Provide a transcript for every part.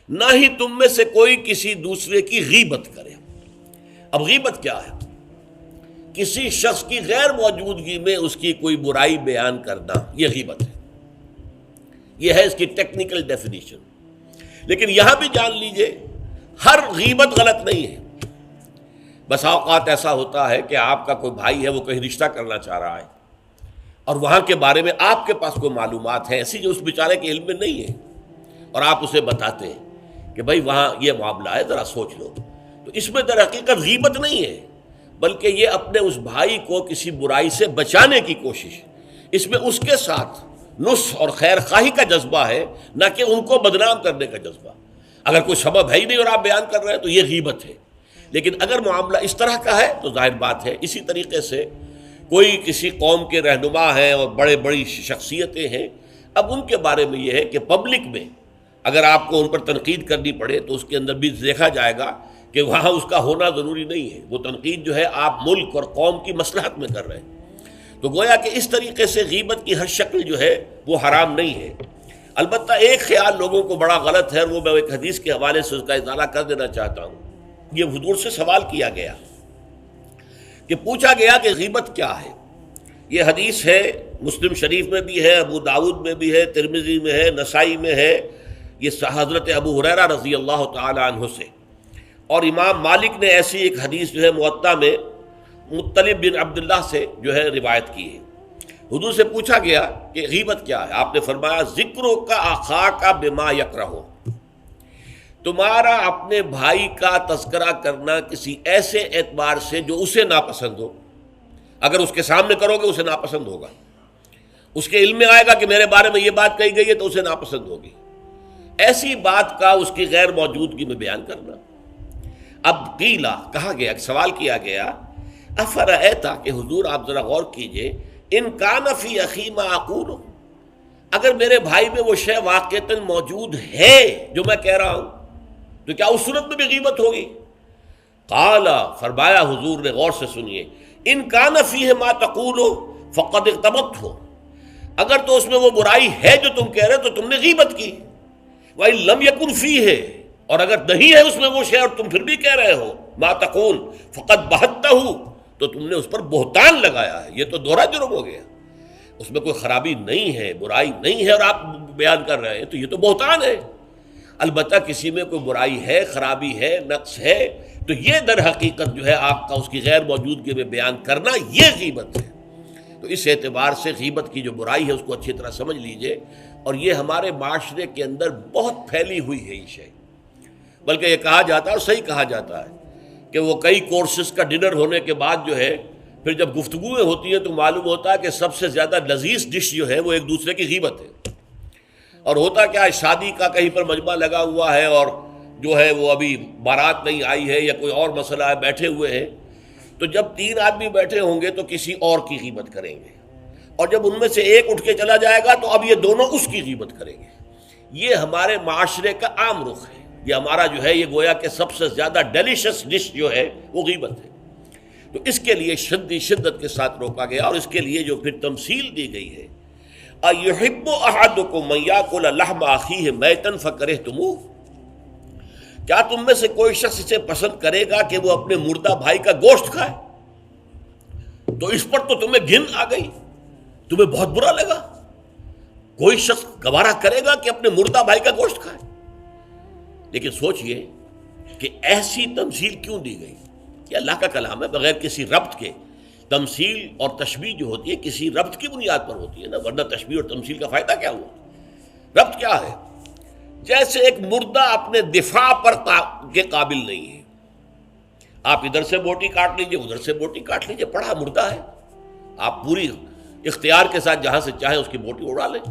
نہ ہی تم میں سے کوئی کسی دوسرے کی غیبت کرے۔ اب غیبت کیا ہے؟ کسی شخص کی غیر موجودگی میں اس کی کوئی برائی بیان کرنا، یہ غیبت ہے۔ یہ ہے اس کی ٹیکنیکل ڈیفینیشن۔ لیکن یہاں بھی جان لیجئے ہر غیبت غلط نہیں ہے۔ بس اوقات ایسا ہوتا ہے کہ آپ کا کوئی بھائی ہے، وہ کہیں رشتہ کرنا چاہ رہا ہے اور وہاں کے بارے میں آپ کے پاس کوئی معلومات ہیں ایسی جو اس بیچارے کے علم میں نہیں ہے، اور آپ اسے بتاتے ہیں کہ بھائی وہاں یہ معاملہ ہے، ذرا سوچ لو، تو اس میں در حقیقت غیبت نہیں ہے، بلکہ یہ اپنے اس بھائی کو کسی برائی سے بچانے کی کوشش، اس میں اس کے ساتھ نصح اور خیر خواہی کا جذبہ ہے، نہ کہ ان کو بدنام کرنے کا جذبہ۔ اگر کوئی سبب ہے ہی نہیں اور آپ بیان کر رہے ہیں تو یہ غیبت ہے۔ لیکن اگر معاملہ اس طرح کا ہے تو ظاہر بات ہے اسی طریقے سے کوئی کسی قوم کے رہنما ہیں اور بڑی شخصیتیں ہیں، اب ان کے بارے میں یہ ہے کہ پبلک میں اگر آپ کو ان پر تنقید کرنی پڑے تو اس کے اندر بھی دیکھا جائے گا کہ وہاں اس کا ہونا ضروری نہیں ہے، وہ تنقید جو ہے آپ ملک اور قوم کی مصلحت میں کر رہے ہیں۔ تو گویا کہ اس طریقے سے غیبت کی ہر شکل جو ہے وہ حرام نہیں ہے۔ البتہ ایک خیال لوگوں کو بڑا غلط ہے، اور وہ میں ایک حدیث کے حوالے سے اس کا ازالہ کر دینا چاہتا ہوں۔ یہ حضور سے سوال کیا گیا کہ پوچھا گیا کہ غیبت کیا ہے۔ یہ حدیث ہے، مسلم شریف میں بھی ہے، ابو داؤد میں بھی ہے، ترمذی میں ہے، نسائی میں ہے، یہ حضرت ابو ہریرہ رضی اللہ تعالی عنہ سے۔ اور امام مالک نے ایسی ایک حدیث جو ہے موطا میں مطلب بن عبداللہ سے جو ہے روایت کی ہے۔ حضور سے پوچھا گیا کہ غیبت کیا ہے، آپ نے فرمایا ذکرو کا اخاک بما یکرہ، تمہارا اپنے بھائی کا تذکرہ کرنا کسی ایسے اعتبار سے جو اسے ناپسند ہو۔ اگر اس کے سامنے کرو گے اسے ناپسند ہوگا، اس کے علم میں آئے گا کہ میرے بارے میں یہ بات کہی گئی ہے تو اسے ناپسند ہوگی، ایسی بات کا اس کی غیر موجودگی میں بیان کرنا۔ اب قیلا کہا گیا، سوال کیا گیا، افرأیتا کہ حضور آپ ذرا غور کیجئے، ان کان فی اخی ما اقول، اگر میرے بھائی میں وہ شے واقعتاً موجود ہے جو میں کہہ رہا ہوں تو کیا اس صورت میں بھی غیبت ہوگی؟ قال، فرمایا حضور نے، غور سے سنیے، ان کان فیہ ما تقول فقد اغتبت ہو، اگر تو اس میں وہ برائی ہے جو تم کہہ رہے تو تم نے غیبت کی، وَإِن لَمْ يَكُنْ فِيهِ، اور اگر نہیں ہے اس میں وہ شے اور تم پھر بھی کہہ رہے ہو ما تقول فقد بہتہ، تو تم نے اس پر بہتان لگایا ہے، یہ تو دوہرا جرم ہو گیا۔ اس میں کوئی خرابی نہیں ہے، برائی نہیں ہے اور آپ بیان کر رہے ہیں تو یہ تو بہتان ہے۔ البتہ کسی میں کوئی برائی ہے، خرابی ہے، نقص ہے تو یہ در حقیقت جو ہے آپ کا اس کی غیر موجودگی میں بیان کرنا یہ غیبت ہے۔ تو اس اعتبار سے غیبت کی جو برائی ہے اس کو اچھی طرح سمجھ لیجئے، اور یہ ہمارے معاشرے کے اندر بہت پھیلی ہوئی ہے یہ شے، بلکہ یہ کہا جاتا ہے اور صحیح کہا جاتا ہے کہ وہ کئی کورسز کا ڈنر ہونے کے بعد جو ہے پھر جب گفتگویں ہوتی ہیں تو معلوم ہوتا ہے کہ سب سے زیادہ لذیذ ڈش جو ہے وہ ایک دوسرے کی غیبت ہے۔ اور ہوتا کیا ہے، شادی کا کہیں پر مجمع لگا ہوا ہے اور جو ہے وہ ابھی بارات نہیں آئی ہے یا کوئی اور مسئلہ ہے، بیٹھے ہوئے ہیں، تو جب 3 آدمی بیٹھے ہوں گے تو کسی اور کی غیبت کریں گے، اور جب ان میں سے ایک اٹھ کے چلا جائے گا تو اب یہ دونوں اس کی غیبت کریں گے۔ یہ ہمارے معاشرے کا عام رخ ہے، یہ ہمارا جو ہے یہ گویا کہ سب سے زیادہ ڈیلیشس ڈش جو ہے وہ غیبت ہے۔ تو اس کے لیے شدت کے ساتھ روکا گیا، اور اس کے لیے جو پھر تمثیل دی گئی ہے، اَيُحِبُّ أَحَدُكُم أَن يَأْكُلَ لَحْمَ أَخِيهِ مَيْتًا فَكَرِهْتُمُوهُ، کیا تم میں سے کوئی شخص اسے پسند کرے گا کہ وہ اپنے مردہ بھائی کا گوشت کھائے؟ تو اس پر تو تمہیں گھن آ گئی، تمہیں بہت برا لگا۔ کوئی شخص گوارا کرے گا کہ اپنے مردہ بھائی کا گوشت کھائے؟ لیکن سوچئے کہ ایسی تمثیل کیوں دی گئی؟ یہ اللہ کا کلام ہے، بغیر کسی ربط کے تمثیل اور تشبیہ جو ہوتی ہے کسی ربط کی بنیاد پر ہوتی ہے نا، ورنہ تشبیہ اور تمثیل کا فائدہ کیا ہوا؟ ربط کیا ہے؟ جیسے ایک مردہ اپنے دفاع پر کے قابل نہیں ہے، آپ ادھر سے بوٹی کاٹ لیجئے، ادھر سے بوٹی کاٹ لیجئے، پڑا مردہ ہے، آپ پوری اختیار کے ساتھ جہاں سے چاہیں اس کی بوٹی اڑا لیں۔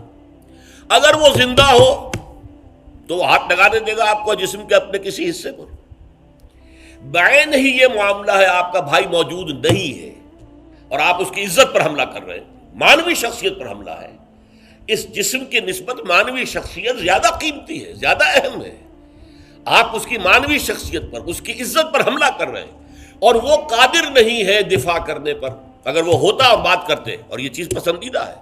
اگر وہ زندہ ہو تو وہ ہاتھ لگانے دے گا آپ کو جسم کے اپنے کسی حصے پر۔ بعین ہی یہ معاملہ ہے، آپ کا بھائی موجود نہیں ہے اور آپ اس کی عزت پر حملہ کر رہے ہیں، مانوی شخصیت پر حملہ ہے۔ اس جسم کی نسبت مانوی شخصیت زیادہ قیمتی ہے، زیادہ اہم ہے۔ آپ اس کی مانوی شخصیت پر، اس کی عزت پر حملہ کر رہے ہیں، اور وہ قادر نہیں ہے دفاع کرنے پر۔ اگر وہ ہوتا اور بات کرتے، اور یہ چیز پسندیدہ ہے،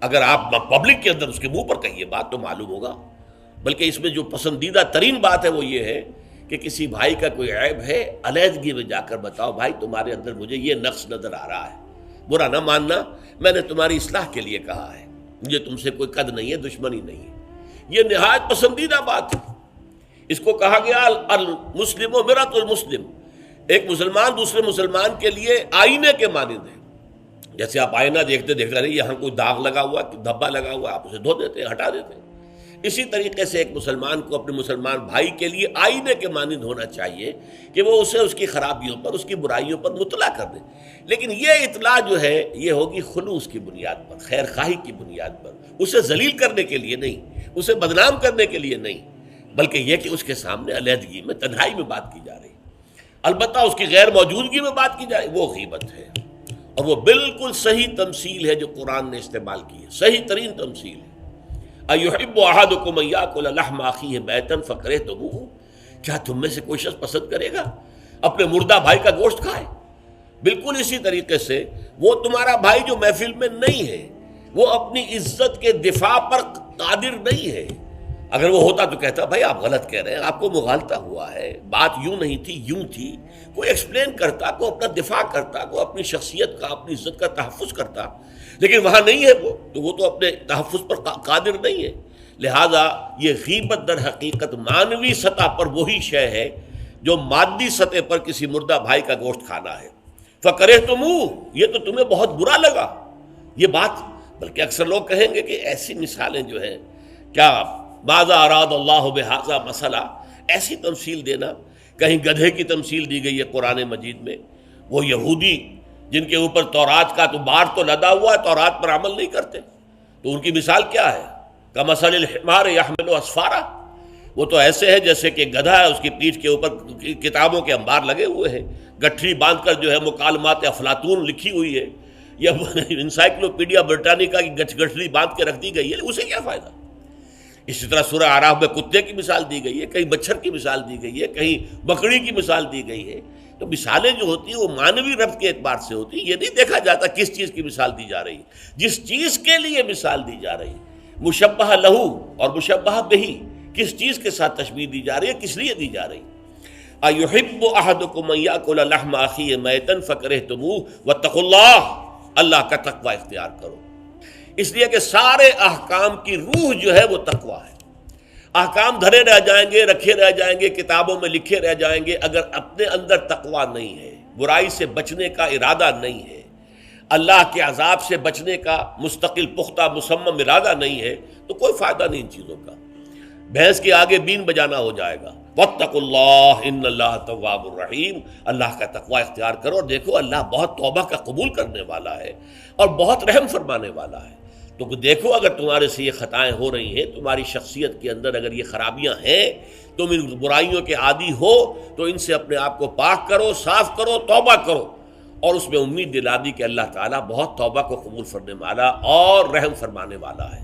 اگر آپ پبلک کے اندر اس کے منہ پر کہیے بات تو معلوم ہوگا بلکہ اس میں جو پسندیدہ ترین بات ہے وہ یہ ہے کہ کسی بھائی کا کوئی عیب ہے، علیحدگی میں جا کر بتاؤ، بھائی تمہارے اندر مجھے یہ نقص نظر آ رہا ہے، برا نہ ماننا، میں نے تمہاری اصلاح کے لیے کہا ہے، مجھے تم سے کوئی قد نہیں ہے، دشمنی نہیں ہے۔ یہ نہایت پسندیدہ بات ہے۔ اس کو کہا گیا المسلم و مرۃ المسلم، ایک مسلمان دوسرے مسلمان کے لیے آئینے کے مانند ہے۔ جیسے آپ آئینہ دیکھتے دیکھتے رہے یہاں کوئی داغ لگا ہوا، دھبا لگا ہوا، آپ اسے دھو دیتے ہیں، ہٹا دیتے ہیں۔ اسی طریقے سے ایک مسلمان کو اپنے مسلمان بھائی کے لیے آئینے کے مانند ہونا چاہیے کہ وہ اسے اس کی خرابیوں پر، اس کی برائیوں پر مطلع کر دے۔ لیکن یہ اطلاع جو ہے یہ ہوگی خلوص کی بنیاد پر، خیر خواہی کی بنیاد پر، اسے ذلیل کرنے کے لیے نہیں، اسے بدنام کرنے کے لیے نہیں، بلکہ یہ کہ اس کے سامنے علیحدگی میں، تنہائی میں بات کی جا رہی۔ البتہ اس کی غیر موجودگی میں بات کی جائے وہ غیبت ہے، اور وہ بالکل صحیح تمثیل ہے جو قرآن نے استعمال کی ہے، صحیح ترین تمثیل ہے۔ اَيُحِبُّ أَحَدُكُمْ أَن يَأْكُلَ لَحْمَ أَخِيهِ مَيْتًا فَكَرِهْتُمُوهُ، کیا تم میں سے کوئی شخص پسند کرے گا اپنے مردہ بھائی کا گوشت کھائے؟ بالکل اسی طریقے سے وہ تمہارا بھائی جو محفل میں نہیں ہے، وہ اپنی عزت کے دفاع پر قادر نہیں ہے۔ اگر وہ ہوتا تو کہتا بھائی آپ غلط کہہ رہے ہیں، آپ کو مغالطہ ہوا ہے، بات یوں نہیں تھی، یوں تھی، کوئی ایکسپلین کرتا، کوئی اپنا دفاع کرتا، کوئی اپنی شخصیت کا، اپنی عزت کا تحفظ کرتا، لیکن وہاں نہیں ہے وہ تو اپنے تحفظ پر قادر نہیں ہے۔ لہذا یہ غیبت در حقیقت معنوی سطح پر وہی شے ہے جو مادی سطح پر کسی مردہ بھائی کا گوشت کھانا ہے۔ فَكَرِهْتُمُوهُ، یہ تو تمہیں بہت برا لگا یہ بات۔ بلکہ اکثر لوگ کہیں گے کہ ایسی مثالیں جو ہیں، کیا ماذا اراد اللہ بہذا مسئلہ، ایسی تمثیل دینا، کہیں گدھے کی تمثیل دی گئی ہے قرآن مجید میں، وہ یہودی جن کے اوپر تورات کا تو بار تو لدا ہوا ہے، تورات پر عمل نہیں کرتے، تو ان کی مثال کیا ہے؟ کمثل الحمار یحمل اسفارا، وہ تو ایسے ہے جیسے کہ گدھا ہے، اس کی پیٹھ کے اوپر کتابوں کے انبار لگے ہوئے ہیں، گٹھری باندھ کر جو ہے مکالمات افلاطون لکھی ہوئی ہے، یا انسائکلوپیڈیا برٹانیکا کی گٹھری باندھ کے رکھ دی گئی ہے، اسے کیا فائدہ؟ اسی طرح سورہ اعراف میں کتے کی مثال دی گئی ہے، کہیں مچھر کی مثال دی گئی ہے، کہیں بکری کی مثال دی گئی ہے۔ تو مثالیں جو ہوتی ہیں وہ معنوی ربط کے اعتبار سے ہوتی ہیں، یہ نہیں دیکھا جاتا کس چیز کی مثال دی جا رہی ہے، جس چیز کے لیے مثال دی جا رہی ہے، مشبہ لہو اور مشبہ بہی، کس چیز کے ساتھ تشبیہ دی جا رہی ہے، کس لیے دی جا رہی ہے۔ اَيُحِبُّ أَحَدُكُمْ أَن يَأْكُلَ لَحْمَ أَخِيهِ مَيْتًا فَكَرِهْتُمُوهُ وَاتَّقُوا اللَّهَ، اللہ کا تقوی اختیار کرو، اس لیے کہ سارے احکام کی روح جو ہے وہ تقوی ہے۔ احکام دھرے رہ جائیں گے، رکھے رہ جائیں گے، کتابوں میں لکھے رہ جائیں گے، اگر اپنے اندر تقوی نہیں ہے، برائی سے بچنے کا ارادہ نہیں ہے، اللہ کے عذاب سے بچنے کا مستقل پختہ مصمم ارادہ نہیں ہے، تو کوئی فائدہ نہیں ان چیزوں کا، بھینس کے آگے بین بجانا ہو جائے گا۔ واتقوا اللہ ان اللہ تواب الرحیم، اللہ کا تقوی اختیار کرو، اور دیکھو اللہ بہت توبہ کا قبول کرنے والا ہے اور بہت رحم فرمانے والا ہے۔ تو دیکھو اگر تمہارے سے یہ خطائیں ہو رہی ہیں، تمہاری شخصیت کے اندر اگر یہ خرابیاں ہیں، تم ان برائیوں کے عادی ہو، تو ان سے اپنے آپ کو پاک کرو، صاف کرو، توبہ کرو، اور اس میں امید دلا دی کہ اللہ تعالیٰ بہت توبہ کو قبول فرمانے والا اور رحم فرمانے والا ہے۔